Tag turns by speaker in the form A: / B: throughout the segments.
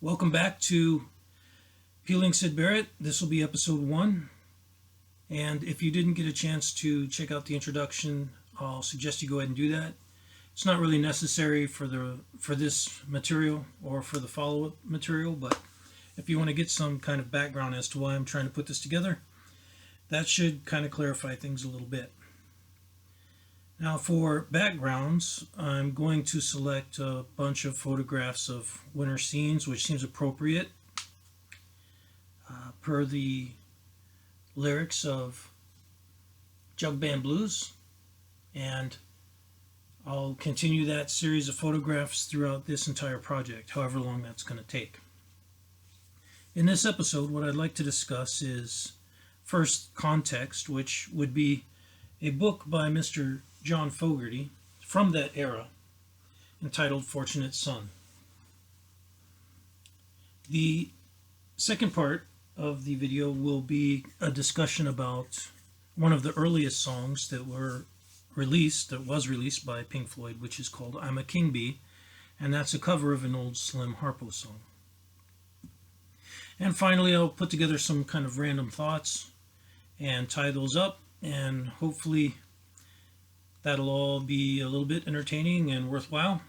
A: Welcome back to Peeling Syd Barrett. This will be episode 1. And if you didn't get a chance to check out the introduction, I'll suggest you go ahead and do that. It's not really necessary for this material or for the follow-up material, but if you want to get some kind of background as to why I'm trying to put this together, that should kind of clarify things a little bit. Now for backgrounds, I'm going to select a bunch of photographs of winter scenes, which seems appropriate per the lyrics of Jug Band Blues, and I'll continue that series of photographs throughout this entire project, however long that's going to take. In this episode, what I'd like to discuss is first context, which would be a book by Mr. John Fogerty from that era entitled Fortunate Son. The second part of the video will be a discussion about one of the earliest songs that was released by Pink Floyd, which is called I'm a King Bee, and that's a cover of an old Slim Harpo song. And finally, I'll put together some kind of random thoughts and tie those up, and hopefully that'll all be a little bit entertaining and worthwhile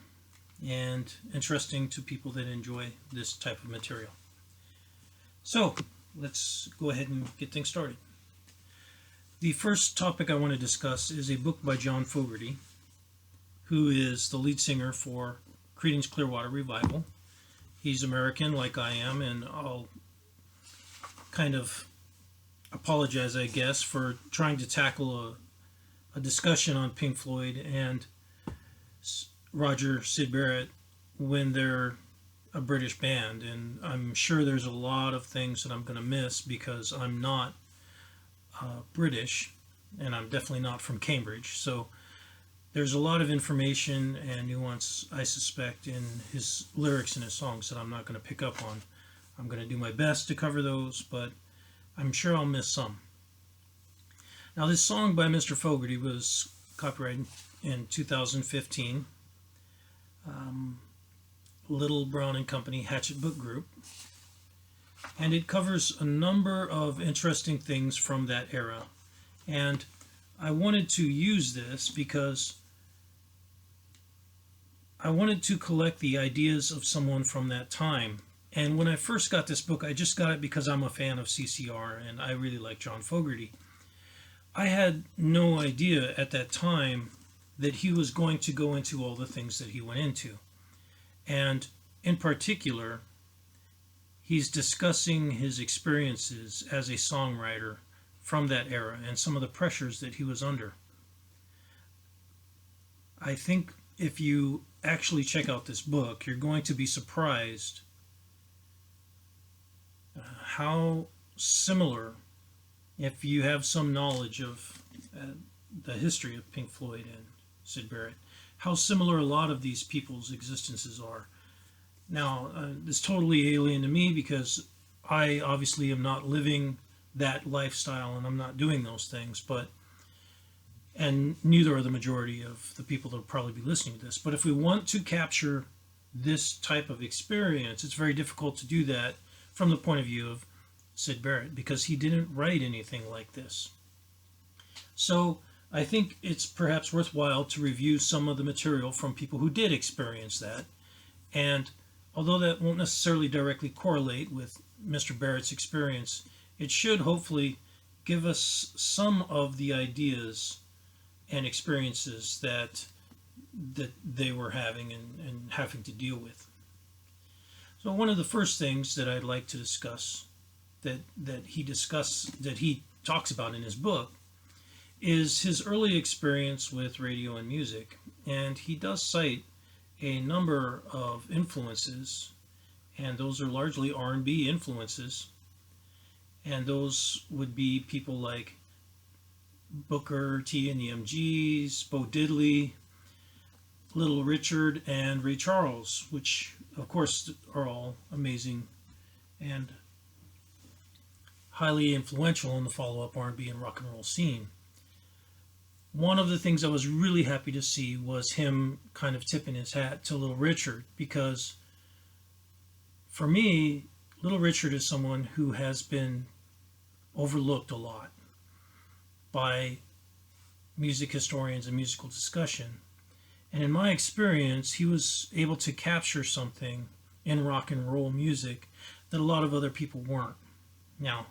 A: and interesting to people that enjoy this type of material. So let's go ahead and get things started. The first topic I want to discuss is a book by John Fogerty, who is the lead singer for Creedence Clearwater Revival. He's American like I am, and I'll kind of apologize, I guess, for trying to tackle a discussion on Pink Floyd and Syd Barrett when they're a British band, and I'm sure there's a lot of things that I'm going to miss because I'm not British, and I'm definitely not from Cambridge, so there's a lot of information and nuance, I suspect, in his lyrics and his songs that I'm not going to pick up on. I'm going to do my best to cover those, but I'm sure I'll miss some. Now, this song by Mr. Fogerty was copyrighted in 2015. Little Brown and Company, Hachette Book Group. And it covers a number of interesting things from that era. And I wanted to use this because I wanted to collect the ideas of someone from that time. And when I first got this book, I just got it because I'm a fan of CCR and I really like John Fogerty. I had no idea at that time that he was going to go into all the things that he went into. And in particular, he's discussing his experiences as a songwriter from that era and some of the pressures that he was under. I think if you actually check out this book, you're going to be surprised how similar, if you have some knowledge of the history of Pink Floyd and Syd Barrett, how similar a lot of these people's existences are. Now, it's totally alien to me because I obviously am not living that lifestyle and I'm not doing those things, and neither are the majority of the people that will probably be listening to this. But if we want to capture this type of experience, it's very difficult to do that from the point of view of Syd Barrett because he didn't write anything like this. So I think it's perhaps worthwhile to review some of the material from people who did experience that. And although that won't necessarily directly correlate with Mr. Barrett's experience, it should hopefully give us some of the ideas and experiences that they were having and having to deal with. So one of the first things that I'd like to discuss that he talks about in his book is his early experience with radio and music. And he does cite a number of influences, and those are largely R&B influences. And those would be people like Booker T and the MGs, Bo Diddley, Little Richard, and Ray Charles, which of course are all amazing and highly influential in the follow-up R&B and rock and roll scene. One of the things I was really happy to see was him kind of tipping his hat to Little Richard, because For me, Little Richard is someone who has been overlooked a lot by music historians and musical discussion. And in my experience, he was able to capture something in rock and roll music that a lot of other people weren't. Now,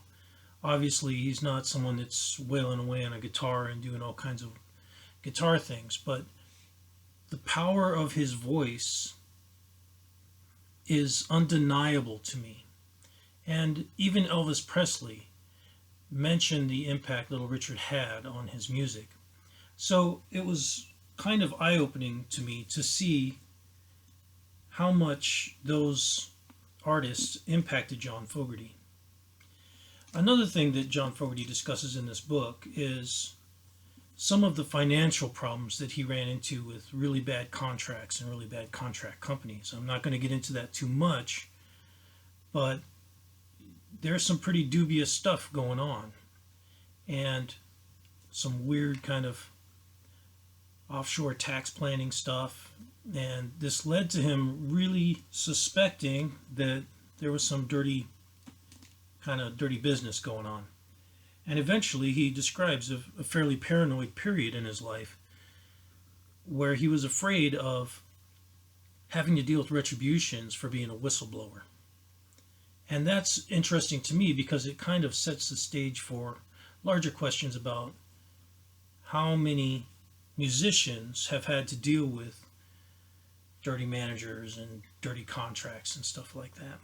A: obviously, he's not someone that's wailing away on a guitar and doing all kinds of guitar things, but the power of his voice is undeniable to me. And even Elvis Presley mentioned the impact Little Richard had on his music. So it was kind of eye-opening to me to see how much those artists impacted John Fogerty. Another thing that John Fogerty discusses in this book is some of the financial problems that he ran into with really bad contracts and really bad contract companies. I'm not going to get into that too much, but there's some pretty dubious stuff going on and some weird kind of offshore tax planning stuff. And this led to him really suspecting that there was some dirty business going on. And eventually he describes a fairly paranoid period in his life where he was afraid of having to deal with retributions for being a whistleblower. And that's interesting to me because it kind of sets the stage for larger questions about how many musicians have had to deal with dirty managers and dirty contracts and stuff like that.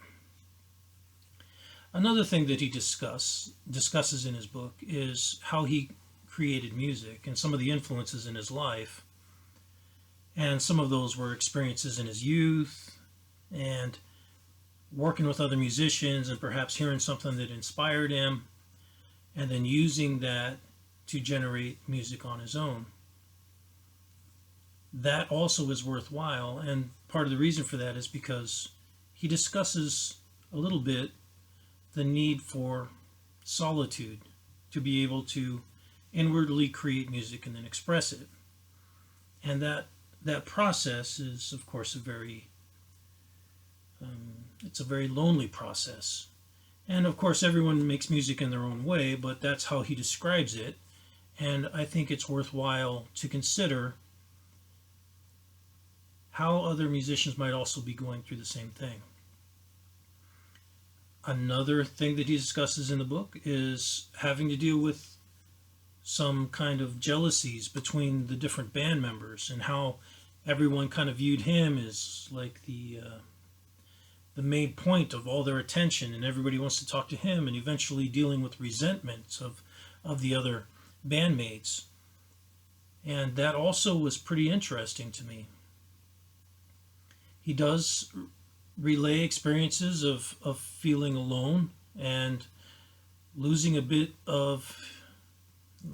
A: Another thing that he discusses in his book is how he created music and some of the influences in his life. And some of those were experiences in his youth and working with other musicians and perhaps hearing something that inspired him and then using that to generate music on his own. That also is worthwhile, and part of the reason for that is because he discusses a little bit the need for solitude to be able to inwardly create music and then express it. And that process is, of course, it's a very lonely process. And of course, everyone makes music in their own way, but that's how he describes it. And I think it's worthwhile to consider how other musicians might also be going through the same thing. Another thing that he discusses in the book is having to deal with some kind of jealousies between the different band members and how everyone kind of viewed him as like the main point of all their attention, and everybody wants to talk to him, and eventually dealing with resentments of the other bandmates. And that also was pretty interesting to me. He does relay experiences of feeling alone and losing a bit of,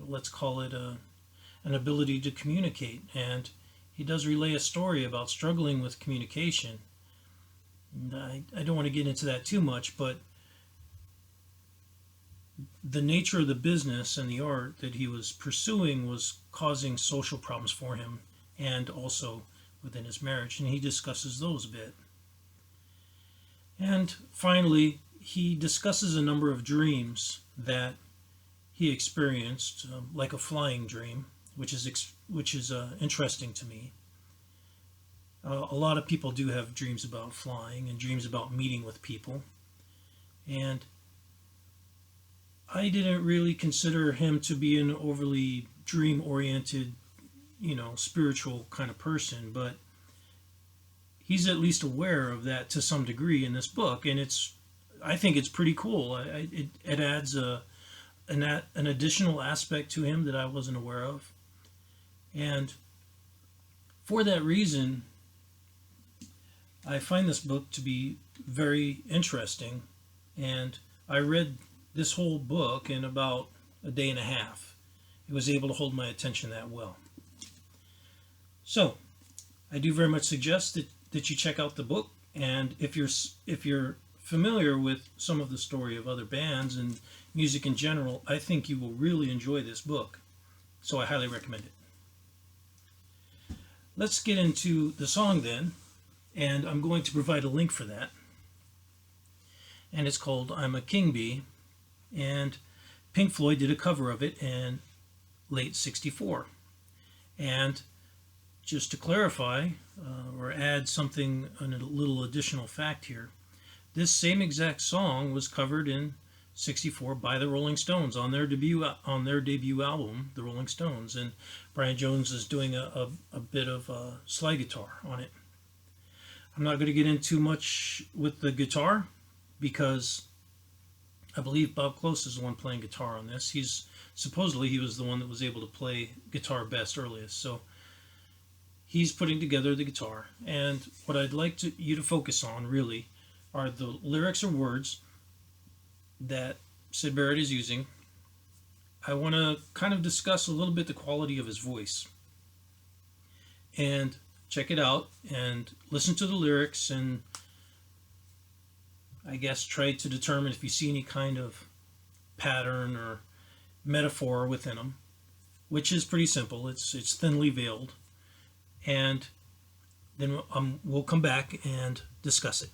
A: let's call it an ability to communicate. And he does relay a story about struggling with communication. And I don't want to get into that too much, but the nature of the business and the art that he was pursuing was causing social problems for him and also within his marriage, and he discusses those a bit. And finally, he discusses a number of dreams that he experienced, like a flying dream, which is interesting to me. A lot of people do have dreams about flying and dreams about meeting with people, and I didn't really consider him to be an overly dream-oriented, spiritual kind of person, but he's at least aware of that to some degree in this book, and I think it's pretty cool. It adds an additional aspect to him that I wasn't aware of, and for that reason, I find this book to be very interesting, and I read this whole book in about a day and a half. It was able to hold my attention that well. So, I do very much suggest that you check out the book, and if you're familiar with some of the story of other bands and music in general, I think you will really enjoy this book. So I highly recommend it. Let's get into the song then, and I'm going to provide a link for that. and it's called I'm a King Bee, and Pink Floyd did a cover of it in late '64. And just to clarify, or add something, a little additional fact here, this same exact song was covered in '64 by the Rolling Stones on their debut album, The Rolling Stones, and Brian Jones is doing a bit of slide guitar on it. I'm not going to get into much with the guitar because I believe Bob Close is the one playing guitar on this. Supposedly he was the one that was able to play guitar best earliest, so he's putting together the guitar. And what I'd like you to focus on really are the lyrics or words that Syd Barrett is using. I want to kind of discuss a little bit the quality of his voice. And check it out and listen to the lyrics and I guess try to determine if you see any kind of pattern or metaphor within them, which is pretty simple. It's thinly veiled. And then we'll come back and discuss it.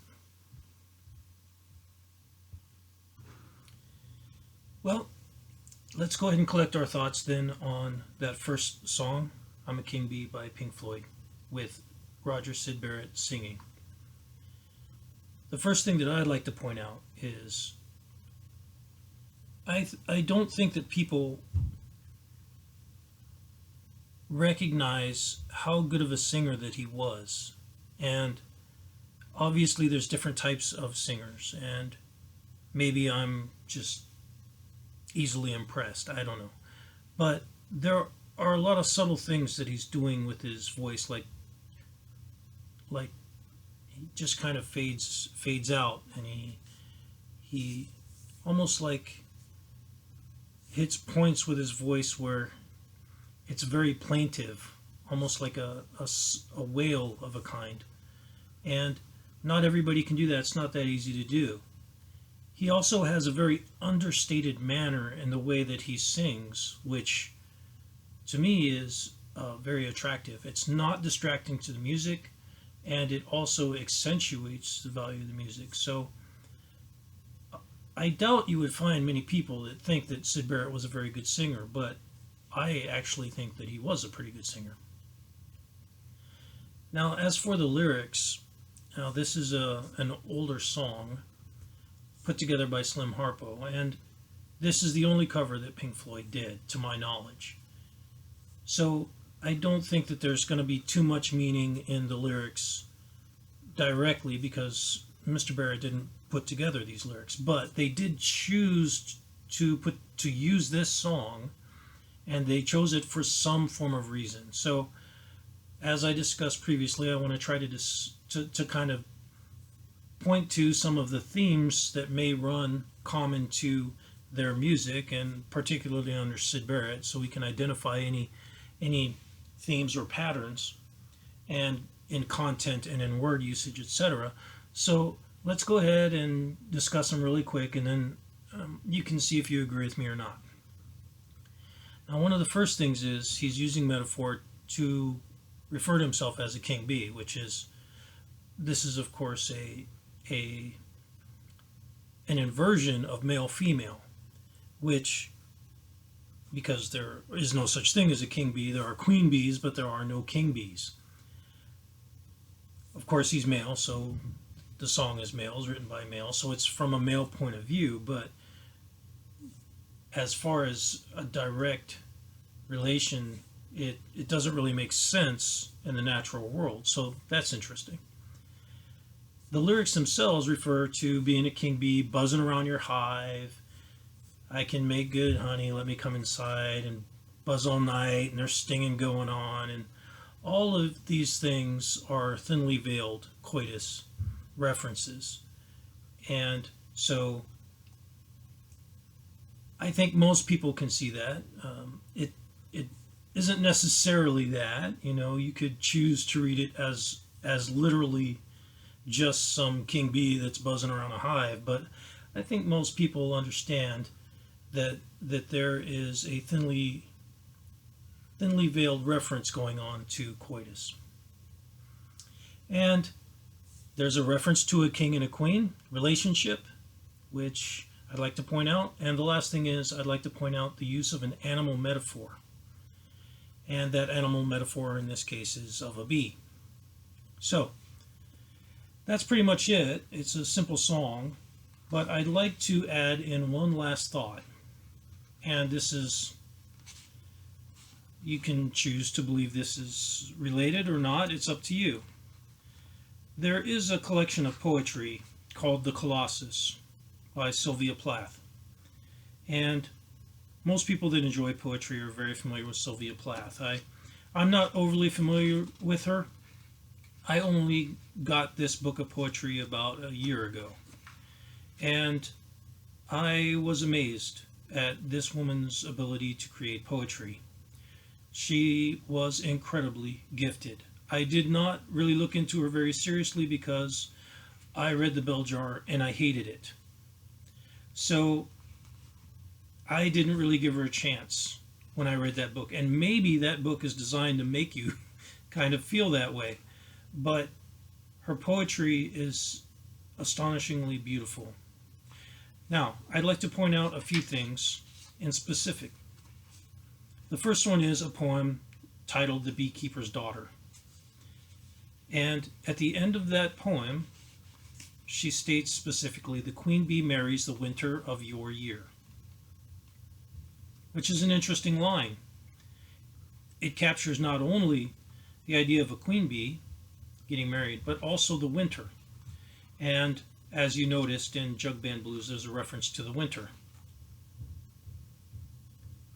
A: Well, let's go ahead and collect our thoughts then on that first song, I'm a King Bee by Pink Floyd, with Roger Syd Barrett singing. The first thing that I'd like to point out is I don't think that people recognize how good of a singer that he was. And obviously there's different types of singers, and maybe I'm just easily impressed, I don't know. But there are a lot of subtle things that he's doing with his voice, like he just kind of fades out, and he almost like hits points with his voice where it's very plaintive, almost like a wail of a kind. And not everybody can do that. It's not that easy to do. He also has a very understated manner in the way that he sings, which to me is very attractive. It's not distracting to the music, and it also accentuates the value of the music. So I doubt you would find many people that think that Syd Barrett was a very good singer, but I actually think that he was a pretty good singer. Now, as for the lyrics, now this is an older song put together by Slim Harpo, and this is the only cover that Pink Floyd did, to my knowledge. So I don't think that there's going to be too much meaning in the lyrics directly because Mr. Barrett didn't put together these lyrics, but they did choose to use this song, and they chose it for some form of reason. So as I discussed previously, I want to try to kind of point to some of the themes that may run common to their music, and particularly under Syd Barrett, so we can identify any themes or patterns and in content and in word usage, etc. So let's go ahead and discuss them really quick, and then you can see if you agree with me or not. Now, one of the first things is he's using metaphor to refer to himself as a king bee, this is of course an inversion of male-female, which, because there is no such thing as a king bee, there are queen bees, but there are no king bees. Of course, he's male, so the song is male, it's written by male, so it's from a male point of view, but as far as a direct relation, it doesn't really make sense in the natural world, so that's interesting. The lyrics themselves refer to being a king bee, buzzing around your hive. I can make good honey, let me come inside, and buzz all night, and there's stinging going on, and all of these things are thinly veiled coitus references. And so I think most people can see that. It isn't necessarily that, you could choose to read it as literally just some king bee that's buzzing around a hive, but I think most people understand that there is a thinly veiled reference going on to coitus. And there's a reference to a king and a queen relationship, which I'd like to point out. And the last thing is I'd like to point out the use of an animal metaphor. And that animal metaphor in this case is of a bee. So, that's pretty much it. It's a simple song, but I'd like to add in one last thought. And this is, you can choose to believe this is related or not, it's up to you. There is a collection of poetry called The Colossus by Sylvia Plath. And most people that enjoy poetry are very familiar with Sylvia Plath. I'm not overly familiar with her. I only got this book of poetry about a year ago. And I was amazed at this woman's ability to create poetry. She was incredibly gifted. I did not really look into her very seriously because I read The Bell Jar and I hated it. So I didn't really give her a chance when I read that book. And maybe that book is designed to make you kind of feel that way. But her poetry is astonishingly beautiful. Now, I'd like to point out a few things in specific. The first one is a poem titled The Beekeeper's Daughter. And at the end of that poem, she states specifically, "The queen bee marries the winter of your year," which is an interesting line. It captures not only the idea of a queen bee getting married, but also the winter. And as you noticed in Jug Band Blues, there's a reference to the winter.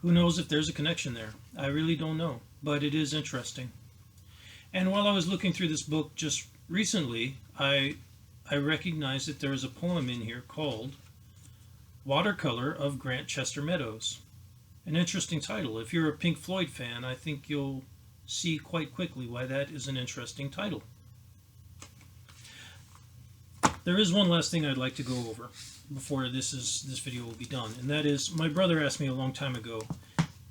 A: Who knows if there's a connection there? I really don't know, but it is interesting. And while I was looking through this book just recently, I recognized that there is a poem in here called Watercolor of Grantchester Meadows. An interesting title. If you're a Pink Floyd fan, I think you'll see quite quickly why that is an interesting title. There is one last thing I'd like to go over before this video will be done, and that is, my brother asked me a long time ago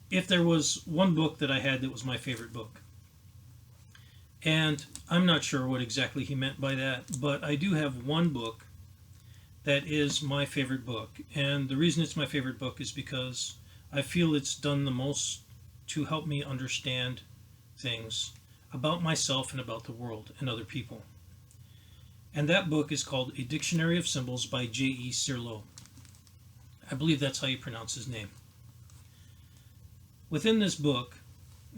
A: if there was one book that I had that was my favorite book. And I'm not sure what exactly he meant by that, but I do have one book that is my favorite book. And the reason it's my favorite book is because I feel it's done the most to help me understand things about myself and about the world and other people. And that book is called A Dictionary of Symbols by J.E. Searle. I believe that's how you pronounce his name. Within this book,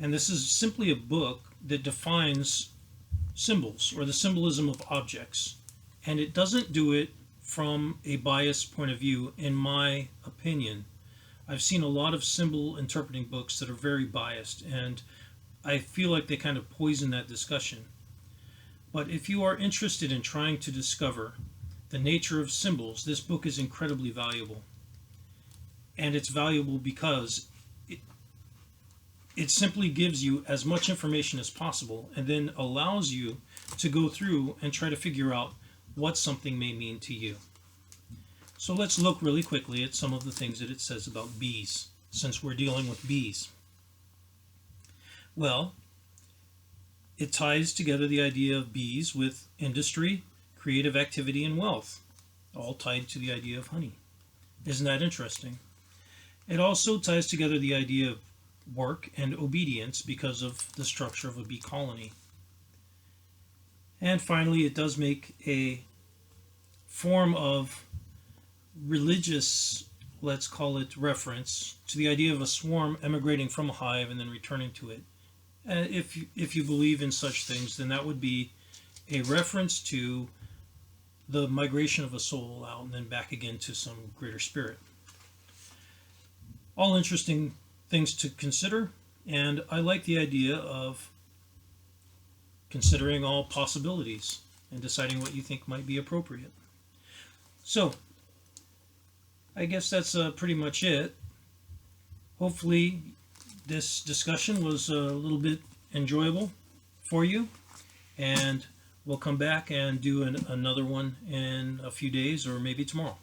A: and this is simply a book that defines symbols or the symbolism of objects, and it doesn't do it from a biased point of view, in my opinion. I've seen a lot of symbol interpreting books that are very biased, and I feel like they kind of poison that discussion. But if you are interested in trying to discover the nature of symbols, this book is incredibly valuable. And it's valuable because it simply gives you as much information as possible and then allows you to go through and try to figure out what something may mean to you. So let's look really quickly at some of the things that it says about bees, since we're dealing with bees. Well, it ties together the idea of bees with industry, creative activity, and wealth, all tied to the idea of honey. Isn't that interesting? It also ties together the idea of work and obedience because of the structure of a bee colony. And finally, it does make a form of religious, let's call it, reference to the idea of a swarm emigrating from a hive and then returning to it. If you believe in such things, then that would be a reference to the migration of a soul out and then back again to some greater spirit. All interesting things to consider, and I like the idea of considering all possibilities and deciding what you think might be appropriate. So, I guess that's pretty much it. Hopefully this discussion was a little bit enjoyable for you, and we'll come back and do another one in a few days or maybe tomorrow.